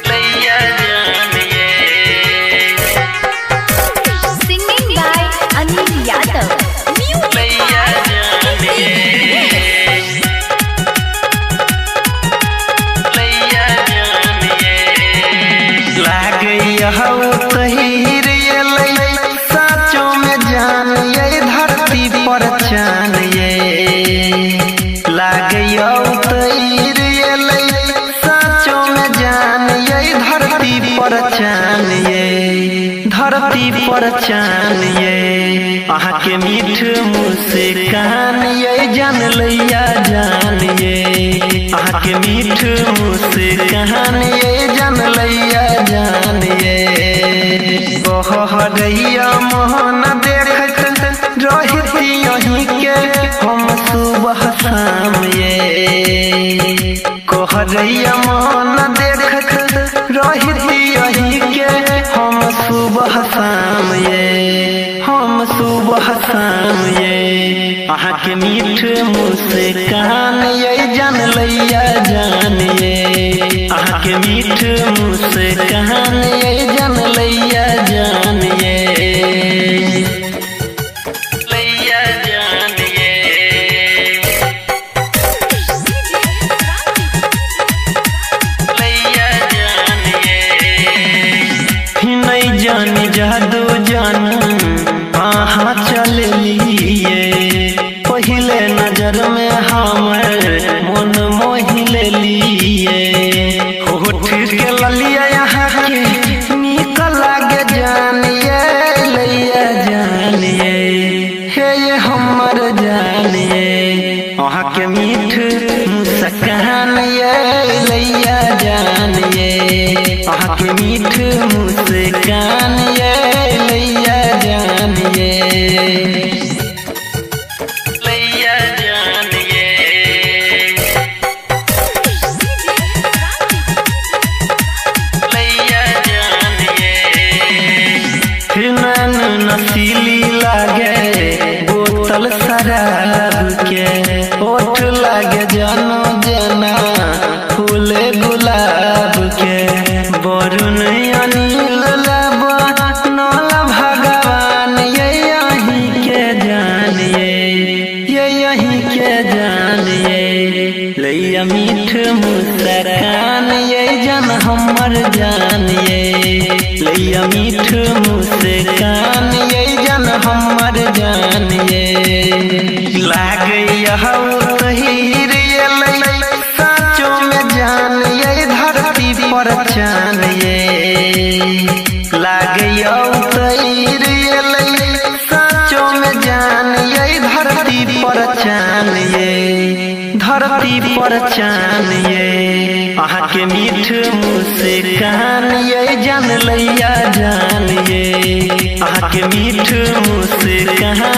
लैया जानिए Singing by Anil Yadav. लैया जानिए लैया जानिए लागैया हो तहीर ये लै साचों में जानिए धरती पर चानिए लागैया हो तहीर ये लै साचों में जानिए धरती पर चानिए धरती पर चानिए अहाँ के मीठ मुस्कान ये जान लैया जानिए अहाँ के मीठ मुस्कान ये जान लैया जानिए कहरैया मोहन देखत रहती यहीं के हम सुबह शाम ये कहरैया मोहन देखत रहती यहीं के हम सुबह शाम ये हम सुबह शाम ये अहाँ के मीठ मुस्कान ये जान लैया जानिए अहाँ के मीठ मुस्कान ये जान लैया जानिए लैया जानिए लैया जानिए नहीं जानी जादू जान आहा चल लिए पहले नजर में हमर मन मोहिल लिए होठ के ललिया यहाँ के नीक लागे जानिए लैया जानिए हे ये हमर जानिए अहाँ के मीठ मुस्कान ये लैया जानिए अहाँ के मीठ मुस्कान ये लैया जानिए लैया जानिए लैया जानिए नैन नसीली लागे बोतल शराब के ओठ लागे जानो जना फूल गुलाब के वरुण अनिल लाबा नौला भगवान ये यहीं के जानिए ये यहीं के जानिए लैया मीठ मुस्कान ये जान हमर जानिए लैया मीठ मुस्कान ये जान हमर जानिए लागैया हो तहीर ये लै साचों में जानिए धरती पर चानिए लागैया हो तहीर ये लै साचों में जानिए धरती पर चानिए धरती पर चानिए अहाँ के मीठ मुस्कान ये जान लैया जानिए अहाँ के मीठ मुस्कान